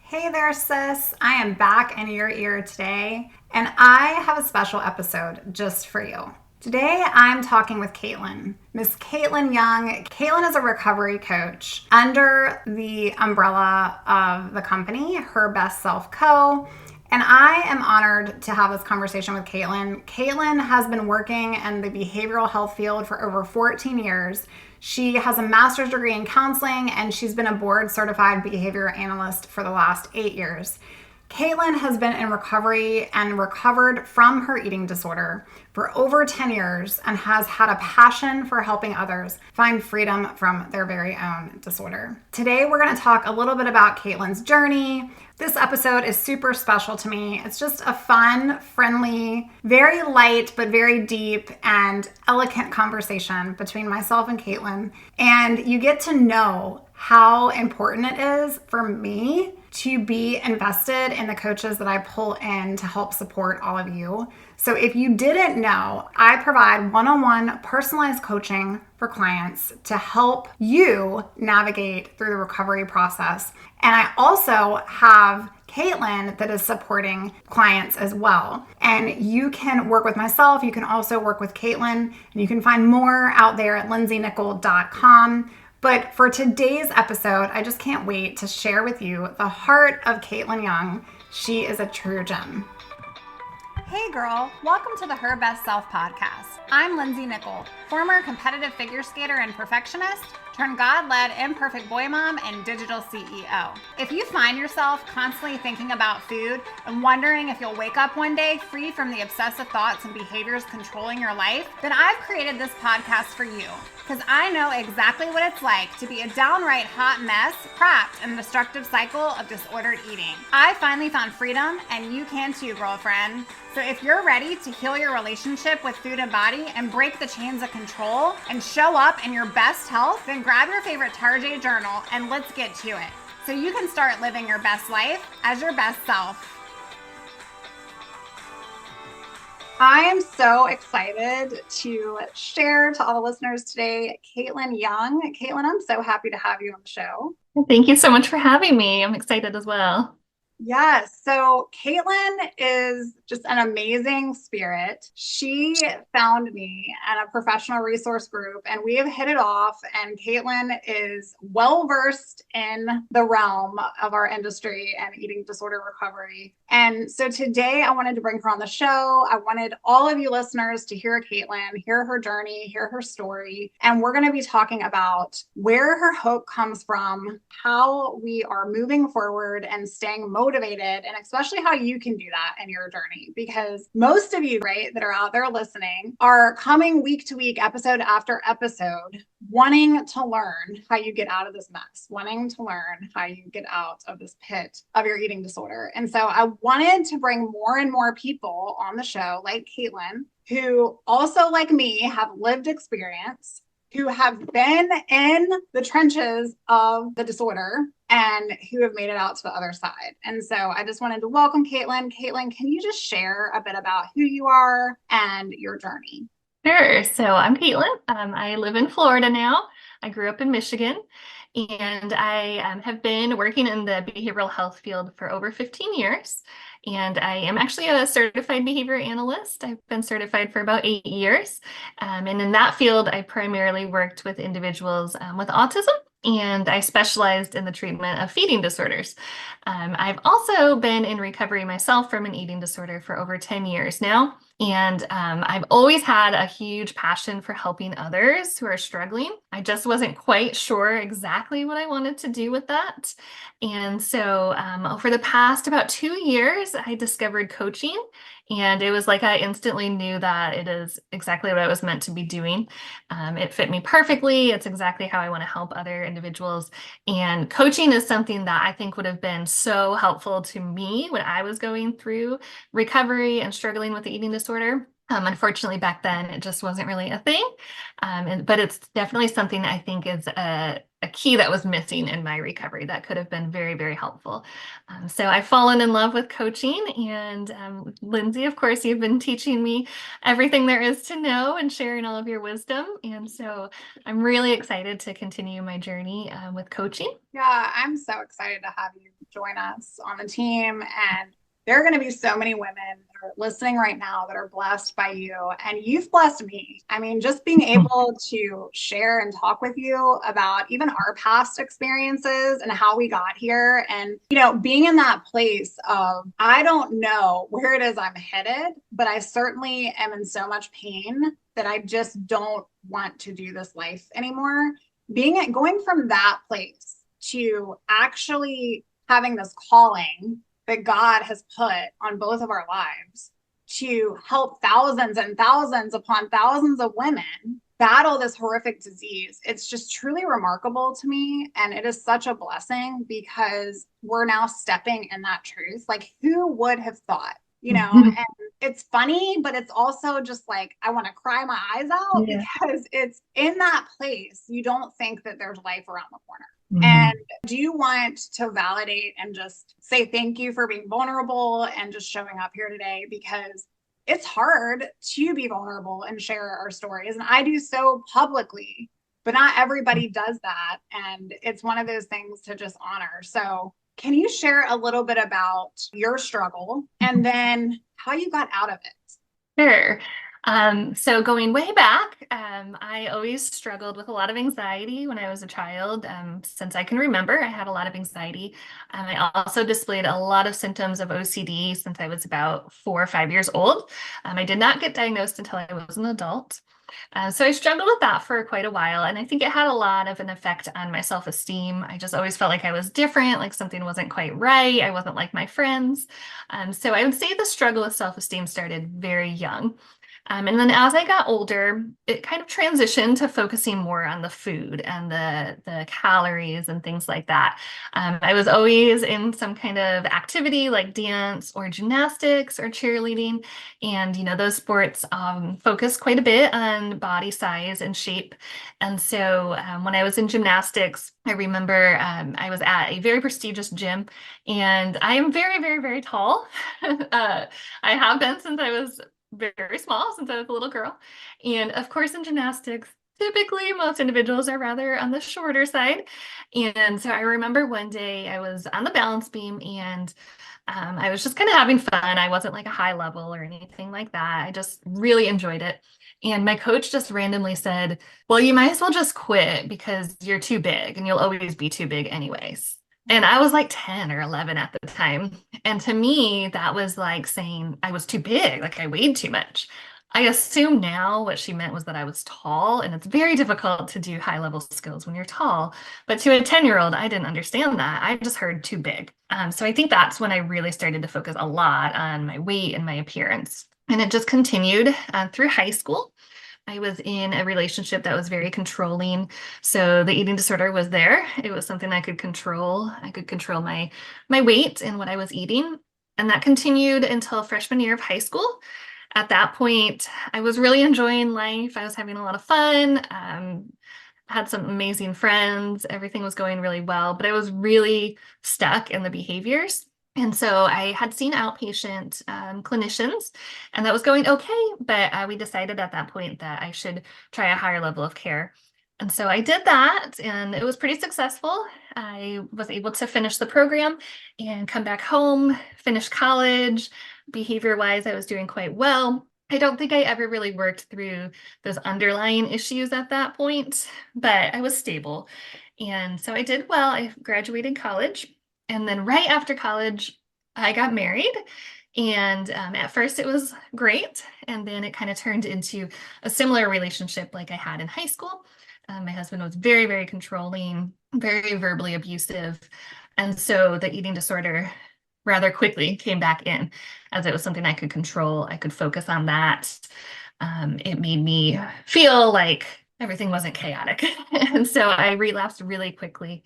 Hey there, sis. I am back in your ear today, and I have a special episode just for you. Today, I'm talking with Caitlin, Miss Caitlin Young. Caitlin is a recovery coach under the umbrella of the company, Her Best Self Co. And I am honored to have this conversation with Caitlin. Caitlin has been working in the behavioral health field for over 14 years. She has a master's degree in counseling, and she's been a board certified behavior analyst for the last 8 years. Caitlin has been in recovery and recovered from her eating disorder for over 10 years and has had a passion for helping others find freedom from their very own disorder. Today, we're going to talk a little bit about Caitlin's journey. This episode is super special to me. It's just a fun, friendly, very light, but very deep and elegant conversation between myself and Caitlin. And you get to know how important it is for me to be invested in the coaches that I pull in to help support all of you. So if you didn't know, I provide one-on-one personalized coaching for clients to help you navigate through the recovery process. And I also have Caitlin that is supporting clients as well. And you can work with myself. You can also work with Caitlin, and you can find more out there at lindsaynickel.com. But for today's episode, I just can't wait to share with you the heart of Caitlin Young. She is a true gem. Hey girl, welcome to the Her Best Self podcast. I'm Lindsay Nickel, former competitive figure skater and perfectionist, turned God-led imperfect boy mom and digital CEO. If you find yourself constantly thinking about food and wondering if you'll wake up one day free from the obsessive thoughts and behaviors controlling your life, then I've created this podcast for you. Because I know exactly what it's like to be a downright hot mess, trapped in a destructive cycle of disordered eating. I finally found freedom, and you can too, girlfriend. So if you're ready to heal your relationship with food and body and break the chains of control and show up in your best health, then grab your favorite Tarjay journal and let's get to it. So you can start living your best life as your best self. I am so excited to share to all the listeners today, Caitlin Young. Caitlin, I'm so happy to have you on the show. Thank you so much for having me. I'm excited as well. Yes. So Caitlin is just an amazing spirit. She found me at a professional resource group, and we have hit it off. And Caitlin is well versed in the realm of our industry and eating disorder recovery. And so today I wanted to bring her on the show. I wanted all of you listeners to hear Caitlin, hear her journey, hear her story. And we're going to be talking about where her hope comes from, how we are moving forward and staying motivated, and especially how you can do that in your journey. Because most of you, right, that are out there listening are coming week to week, episode after episode, wanting to learn how you get out of this mess, wanting to learn how you get out of this pit of your eating disorder. And so I wanted to bring more and more people on the show like Caitlin, who also, like me, have lived experience, who have been in the trenches of the disorder and who have made it out to the other side. And so I just wanted to welcome Caitlin. Caitlin, can you just share a bit about who you are and your journey? Sure. So I'm Caitlin. I live in Florida now. I grew up in Michigan, and I have been working in the behavioral health field for over 15 years. And I am actually a certified behavior analyst. I've been certified for about 8 years. And in that field, I primarily worked with individuals with autism, and I specialized in the treatment of feeding disorders. I've also been in recovery myself from an eating disorder for over 10 years now. And I've always had a huge passion for helping others who are struggling. I just wasn't quite sure exactly what I wanted to do with that. And so over the past about 2 years, I discovered coaching. And it was like I instantly knew that it is exactly what I was meant to be doing. It fit me perfectly. It's exactly how I want to help other individuals. And coaching is something that I think would have been so helpful to me when I was going through recovery and struggling with the eating disorder. Unfortunately, back then it just wasn't really a thing. But it's definitely something I think is a key that was missing in my recovery that could have been very, very helpful. So I've fallen in love with coaching. And Lindsay, of course, you've been teaching me everything there is to know and sharing all of your wisdom. And so I'm really excited to continue my journey with coaching. Yeah, I'm so excited to have you join us on the team. And there are going to be so many women that are listening right now that are blessed by you. And you've blessed me. I mean, just being able to share and talk with you about even our past experiences and how we got here. And, being in that place of, I don't know where it is I'm headed, but I certainly am in so much pain that I just don't want to do this life anymore. Going from that place to actually having this calling that God has put on both of our lives to help thousands and thousands upon thousands of women battle this horrific disease. It's just truly remarkable to me. And it is such a blessing because we're now stepping in that truth. Like, who would have thought? And it's funny, but it's also just like, I want to cry my eyes out Yeah. because it's in that place. You don't think that there's life around the corner. Mhm. And do you want to validate and just say thank you for being vulnerable and just showing up here today? Because it's hard to be vulnerable and share our stories. And I do so publicly, but not everybody does that. And it's one of those things to just honor. So can you share a little bit about your struggle and then how you got out of it? Sure. So going way back, I always struggled with a lot of anxiety when I was a child. Since I can remember, I had a lot of anxiety. I also displayed a lot of symptoms of OCD since I was about 4 or 5 years old. I did not get diagnosed until I was an adult. So I struggled with that for quite a while, and I think it had a lot of an effect on my self-esteem. I just always felt like I was different, like something wasn't quite right. I wasn't like my friends. So I would say the struggle with self-esteem started very young. And then as I got older, it kind of transitioned to focusing more on the food and the calories and things like that. I was always in some kind of activity like dance or gymnastics or cheerleading. And, those sports focus quite a bit on body size and shape. And so when I was in gymnastics, I remember I was at a very prestigious gym, and I am very, very, very tall. I have been since I was very small, since I was a little girl. And of course, in gymnastics, typically most individuals are rather on the shorter side. And so I remember one day I was on the balance beam, and I was just kind of having fun. I wasn't like a high level or anything like that. I just really enjoyed it. And my coach just randomly said, well, you might as well just quit because you're too big and you'll always be too big anyways. And I was like 10 or 11 at the time. And to me, that was like saying I was too big, like I weighed too much. I assume now what she meant was that I was tall, and it's very difficult to do high level skills when you're tall. But to a 10-year-old, I didn't understand that. I just heard too big. So I think that's when I really started to focus a lot on my weight and my appearance. And it just continued through high school. I was in a relationship that was very controlling. So the eating disorder was there. It was something I could control. I could control my weight and what I was eating. And that continued until freshman year of high school. At that point, I was really enjoying life. I was having a lot of fun. Had some amazing friends. Everything was going really well, but I was really stuck in the behaviors. And so I had seen outpatient clinicians, and that was going okay. But we decided at that point that I should try a higher level of care. And so I did that, and it was pretty successful. I was able to finish the program and come back home, finish college. Behavior-wise, I was doing quite well. I don't think I ever really worked through those underlying issues at that point, but I was stable. And so I did well. I graduated college. And then right after college, I got married. And at first it was great. And then it kind of turned into a similar relationship like I had in high school. My husband was very, very controlling, very verbally abusive. And so the eating disorder rather quickly came back in, as it was something I could control. I could focus on that. It made me feel like everything wasn't chaotic. And so I relapsed really quickly.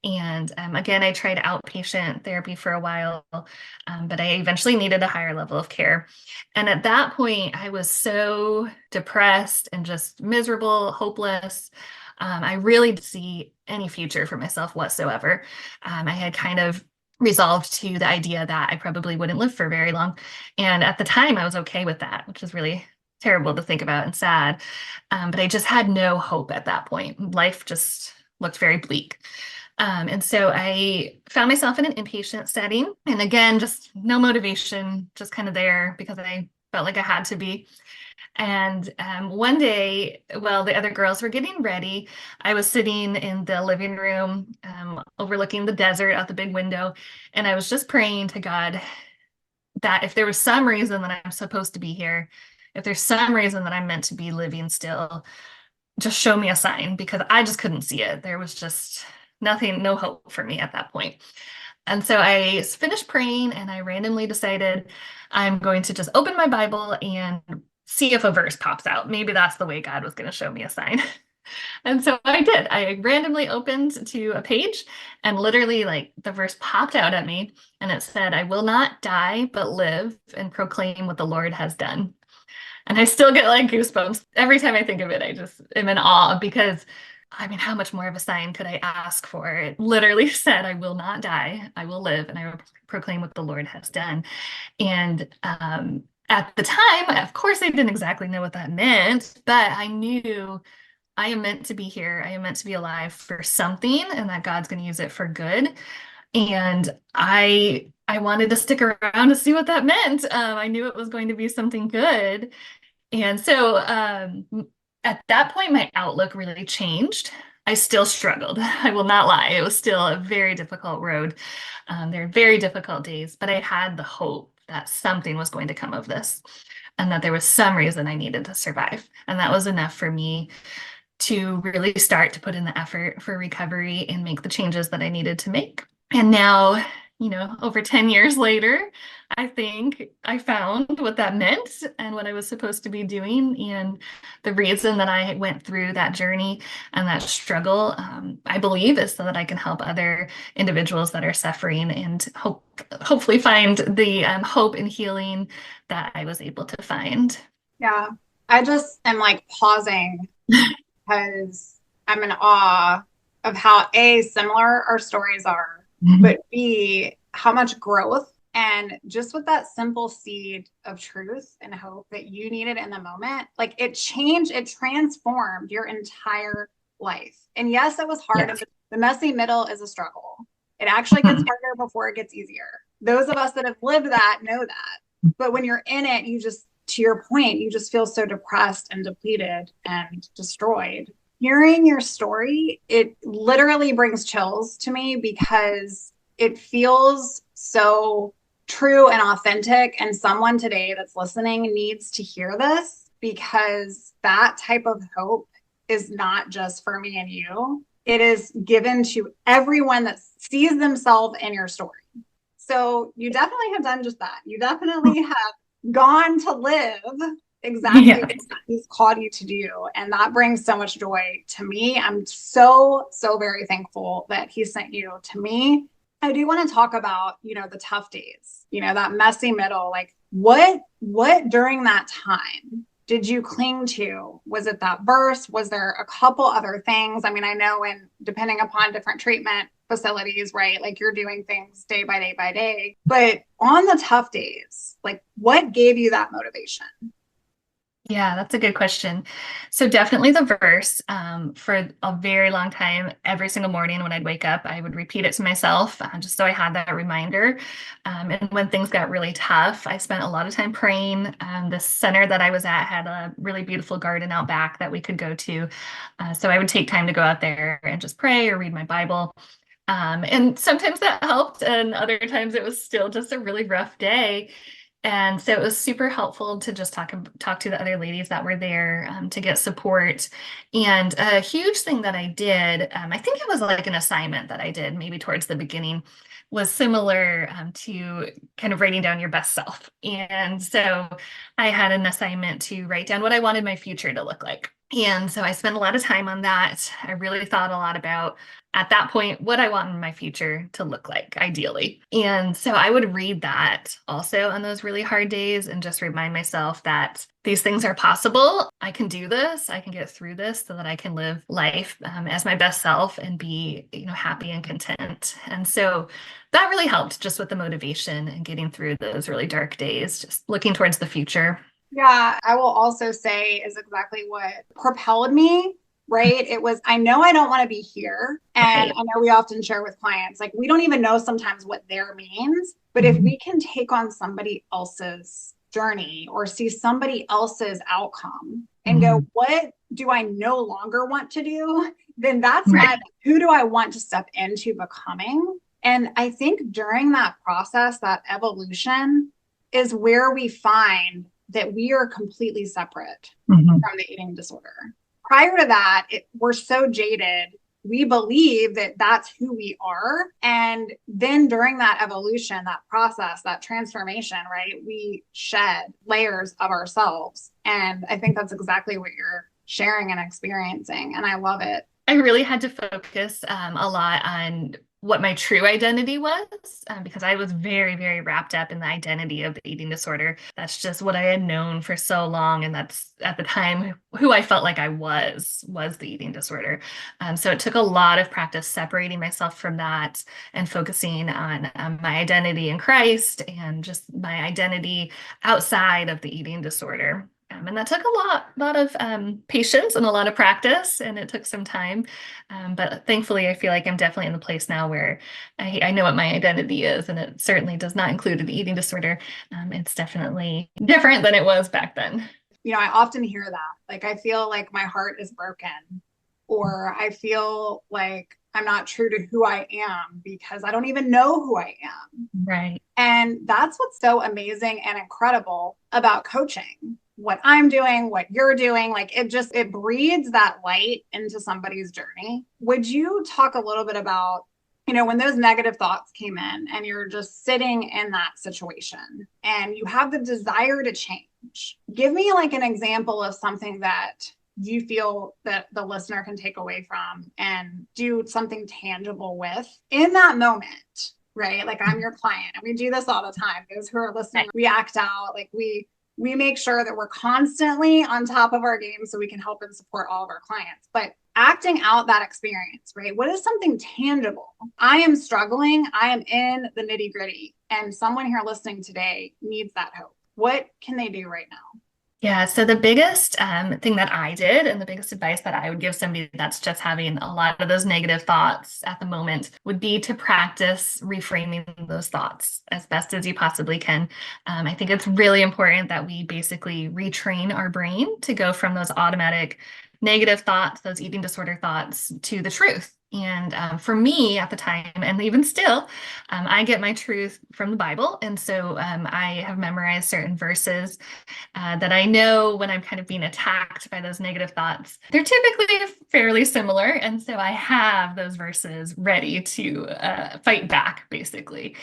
And again, I tried outpatient therapy for a while, but I eventually needed a higher level of care. And at that point, I was so depressed and just miserable, hopeless. I really didn't see any future for myself whatsoever. I had kind of resolved to the idea that I probably wouldn't live for very long. And at the time, I was okay with that, which is really terrible to think about and sad. But I just had no hope at that point. Life just looked very bleak. And so I found myself in an inpatient setting. And again, just no motivation, just kind of there because I felt like I had to be. And one day, while the other girls were getting ready, I was sitting in the living room, overlooking the desert out the big window. And I was just praying to God that if there was some reason that I'm supposed to be here, if there's some reason that I'm meant to be living still, just show me a sign because I just couldn't see it. There was just nothing, no hope for me at that point. And so I finished praying and I randomly decided I'm going to just open my Bible and see if a verse pops out. Maybe that's the way God was going to show me a sign. And so I did. I randomly opened to a page and literally, like, the verse popped out at me and it said, I will not die, but live and proclaim what the Lord has done. And I still get like goosebumps every time I think of it. I just am in awe because I mean, how much more of a sign could I ask for? It literally said, I will not die, I will live, and I will proclaim what the Lord has done. And at the time, of course, I didn't exactly know what that meant, but I knew I am meant to be here. I am meant to be alive for something, and that God's going to use it for good. And I wanted to stick around to see what that meant. I knew it was going to be something good. And so at that point, my outlook really changed. I still struggled. I will not lie. It was still a very difficult road. There were very difficult days, but I had the hope that something was going to come of this and that there was some reason I needed to survive. And that was enough for me to really start to put in the effort for recovery and make the changes that I needed to make. And now, over 10 years later, I think I found what that meant and what I was supposed to be doing. And the reason that I went through that journey and that struggle, I believe, is so that I can help other individuals that are suffering and hopefully find the hope and healing that I was able to find. Yeah. I just am like pausing because I'm in awe of how A, similar our stories are, but B, how much growth and just with that simple seed of truth and hope that you needed in the moment, like it changed, it transformed your entire life. And yes, it was hard. Yes. The messy middle is a struggle. It actually gets harder before it gets easier. Those of us that have lived that know that. But when you're in it, you just, to your point, you just feel so depressed and depleted and destroyed. Hearing your story, it literally brings chills to me because it feels so true and authentic. And someone today that's listening needs to hear this because that type of hope is not just for me and you. It is given to everyone that sees themselves in your story. So you definitely have done just that. You definitely have gone to live exactly what he's called you to do. And that brings so much joy to me. I'm so, so very thankful that he sent you to me. I do want to talk about, the tough days, that messy middle, like what during that time did you cling to? Was it that verse? Was there a couple other things? I mean, I know depending upon different treatment facilities, right? Like you're doing things day by day by day, but on the tough days, like what gave you that motivation? Yeah, that's a good question. So definitely the verse, for a very long time, every single morning when I'd wake up, I would repeat it to myself, just so I had that reminder. And when things got really tough, I spent a lot of time praying. The center that I was at had a really beautiful garden out back that we could go to. So I would take time to go out there and just pray or read my Bible. And sometimes that helped, and other times it was still just a really rough day. And so it was super helpful to just talk to the other ladies that were there, to get support. And a huge thing that I did, I think it was like an assignment that I did maybe towards the beginning, was similar, to kind of writing down your best self. And so I had an assignment to write down what I wanted my future to look like. And so I spent a lot of time on that. I really thought a lot about, at that point, what I want my future to look like, ideally. And so I would read that also on those really hard days and just remind myself that these things are possible. I can do this. I can get through this so that I can live life as my best self and be, happy and content. And so that really helped just with the motivation and getting through those really dark days, just looking towards the future. Yeah, I will also say is exactly what propelled me, right? It was, I know I don't want to be here. And Right. I know we often share with clients, like, we don't even know sometimes what there means. But if Mhm. we can take on somebody else's journey or see somebody else's outcome and go, Mhm. what do I no longer want to do? Then that's my, Right. who do I want to step into becoming? And I think during that process, that evolution is where we find that we are completely separate Mhm. from the eating disorder. Prior to that, we're so jaded. We believe that that's who we are. And then during that evolution, that process, that transformation, right, we shed layers of ourselves. And I think that's exactly what you're sharing and experiencing. And I love it. I really had to focus a lot on what my true identity was because I was very, very wrapped up in the identity of the eating disorder. That's just what I had known for so long, and that's at the time who I felt like I was the eating disorder. So it took a lot of practice separating myself from that and focusing on my identity in Christ and just my identity outside of the eating disorder. And that took a lot of patience and a lot of practice, and it took some time. But thankfully, I feel like I'm definitely in the place now where I know what my identity is, and it certainly does not include an eating disorder. It's definitely different than it was back then. I often hear that. Like, I feel like my heart is broken, or I feel like I'm not true to who I am because I don't even know who I am. Right. And that's what's so amazing and incredible about coaching. What I'm doing, what you're doing, like, it breathes that light into somebody's journey. Would you talk a little bit about, when those negative thoughts came in and you're just sitting in that situation and you have the desire to change? Give me like an example of something that you feel that the listener can take away from and do something tangible with in that moment, right? Like, I'm your client and we do this all the time. Those who are listening, Right. we act out, like, we make sure that we're constantly on top of our game so we can help and support all of our clients. But acting out that experience, right? What is something tangible? I am struggling. I am in the nitty gritty, and someone here listening today needs that hope. What can they do right now? Yeah, so the biggest thing that I did, and the biggest advice that I would give somebody that's just having a lot of those negative thoughts at the moment, would be to practice reframing those thoughts as best as you possibly can. I think it's really important that we basically retrain our brain to go from those automatic negative thoughts, those eating disorder thoughts, to the truth. And for me at the time, and even still, I get my truth from the Bible. And so I have memorized certain verses that I know when I'm kind of being attacked by those negative thoughts. They're typically fairly similar. And so I have those verses ready to fight back, basically.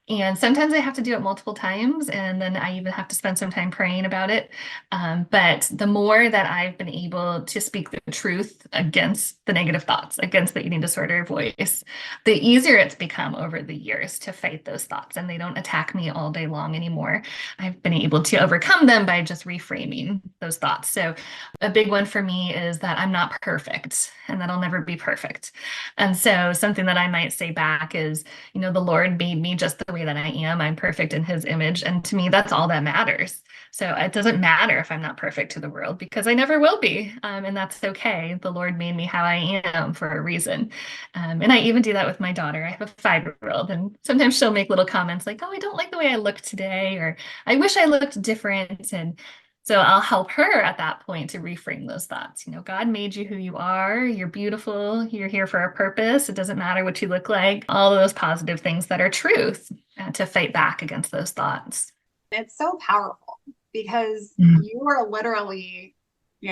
And sometimes I have to do it multiple times, and then I even have to spend some time praying about it. But the more that I've been able to speak the truth against the negative thoughts, against the eating disorder voice, the easier it's become over the years to fight those thoughts, and they don't attack me all day long anymore. I've been able to overcome them by just reframing those thoughts. So, a big one for me is that I'm not perfect and that I'll never be perfect. And so, something that I might say back is, the Lord made me just the way that I am. I'm perfect in his image. And to me, that's all that matters. So it doesn't matter if I'm not perfect to the world because I never will be. And that's okay. The Lord made me how I am for a reason. And I even do that with my daughter. I have a 5-year-old, and sometimes she'll make little comments like, oh, I don't like the way I look today, or I wish I looked different. And so I'll help her at that point to reframe those thoughts. God made you who you are. You're beautiful. You're here for a purpose. It doesn't matter what you look like. All of those positive things that are truth to fight back against those thoughts. It's so powerful because Mhm. you are literally,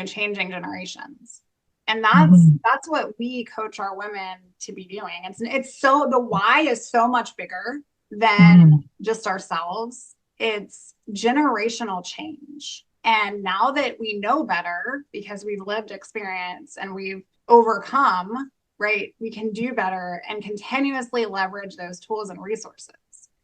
changing generations. And that's Mhm. that's what we coach our women to be doing. It's so, the why is so much bigger than Mhm. just ourselves. It's generational change. And now that we know better because we've lived experience and we've overcome, right, we can do better and continuously leverage those tools and resources.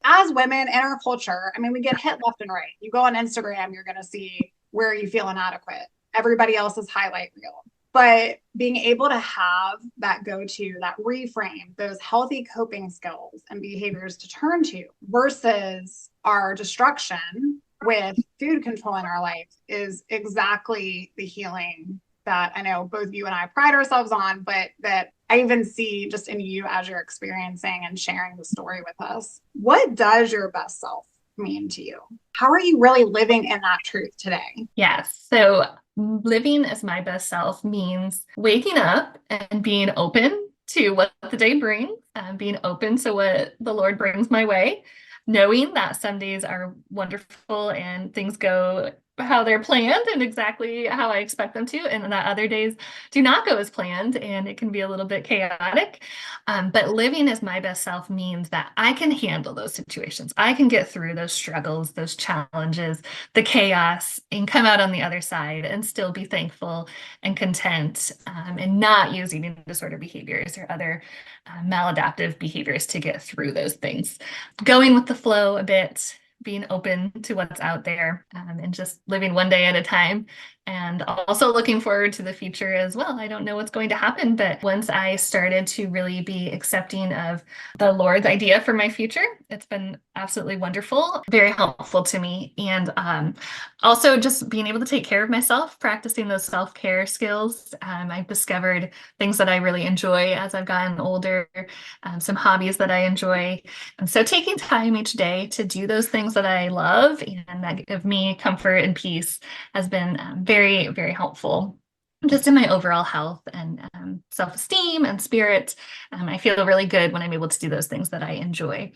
As women in our culture, I mean, we get hit left and right. You go on Instagram, you're going to see where you feel inadequate, everybody else's highlight reel. But being able to have that go-to, that reframe, those healthy coping skills and behaviors to turn to versus our destruction with food control in our life is exactly the healing that I know both you and I pride ourselves on, but that I even see just in you as you're experiencing and sharing the story with us. What does your best self mean to you? How are you really living in that truth today? Yes. So living as my best self means waking up and being open to what the day brings, being open to what the Lord brings my way, knowing that some days are wonderful and things go how they're planned and exactly how I expect them to, and that other days do not go as planned and it can be a little bit chaotic. But living as my best self means that I can handle those situations. I can get through those struggles, those challenges, the chaos, and come out on the other side and still be thankful and content, and not use eating disorder behaviors or other maladaptive behaviors to get through those things. Going with the flow a bit, being open to what's out there, and just living one day at a time, and also looking forward to the future as well. I don't know what's going to happen, but once I started to really be accepting of the Lord's idea for my future, it's been absolutely wonderful, very helpful to me. And also just being able to take care of myself, practicing those self-care skills. I've discovered things that I really enjoy as I've gotten older, some hobbies that I enjoy. And so taking time each day to do those things that I love and that give me comfort and peace has been very, very helpful just in my overall health and self-esteem and spirit. I feel really good when I'm able to do those things that I enjoy.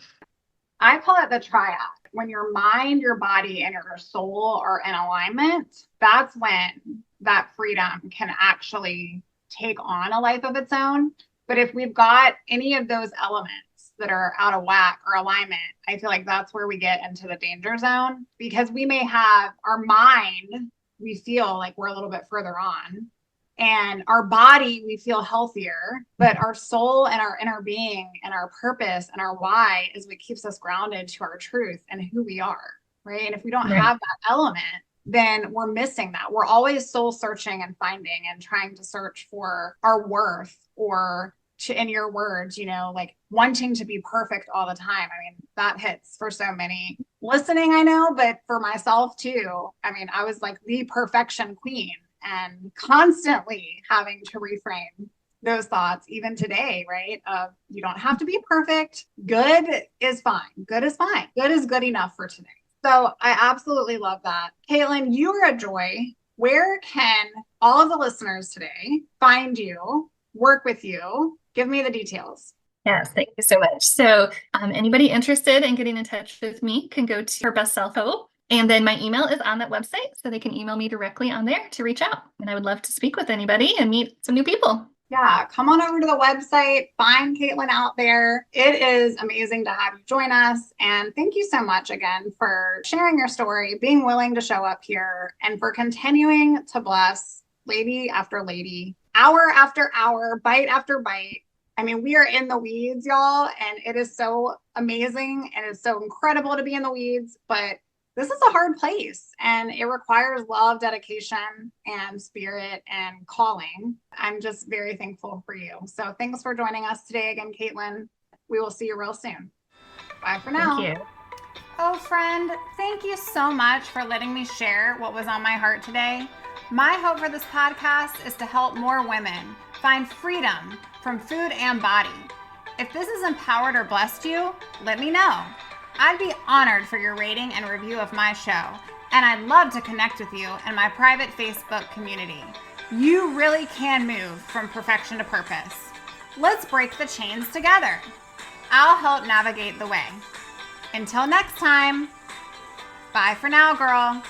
I call it the triad. When your mind, your body, and your soul are in alignment, that's when that freedom can actually take on a life of its own. But if we've got any of those elements that are out of whack or alignment, I feel like that's where we get into the danger zone, because we may have our mind, we feel like we're a little bit further on, and our body, we feel healthier, but our soul and our inner being and our purpose and our why is what keeps us grounded to our truth and who we are, right? And if we don't have that element, then we're missing that. We're always soul searching and finding and trying to search for our worth, or to, in your words, you know, like wanting to be perfect all the time. I mean, that hits for so many listening, I know, but for myself too. I mean, I was like the perfection queen and constantly having to reframe those thoughts, even today, right? You don't have to be perfect. Good is fine. Good is fine. Good is good enough for today. So I absolutely love that. Caitlin, you are a joy. Where can all of the listeners today find you, work with you? Give me the details. Yes, thank you so much. So anybody interested in getting in touch with me can go to Her Best Self Hope. And then my email is on that website, so they can email me directly on there to reach out. And I would love to speak with anybody and meet some new people. Yeah, come on over to the website, find Caitlin out there. It is amazing to have you join us. And thank you so much again for sharing your story, being willing to show up here, and for continuing to bless lady after lady, hour after hour, bite after bite. I mean, we are in the weeds, y'all, and it is so amazing and it's so incredible to be in the weeds, but this is a hard place and it requires love, dedication, and spirit and calling. I'm just very thankful for you. So thanks for joining us today again, Caitlin. We will see you real soon. Bye for now. Thank you. Oh, friend, thank you so much for letting me share what was on my heart today. My hope for this podcast is to help more women find freedom from food and body. If this has empowered or blessed you, let me know. I'd be honored for your rating and review of my show, and I'd love to connect with you in my private Facebook community. You really can move from perfection to purpose. Let's break the chains together. I'll help navigate the way. Until next time, bye for now, girl.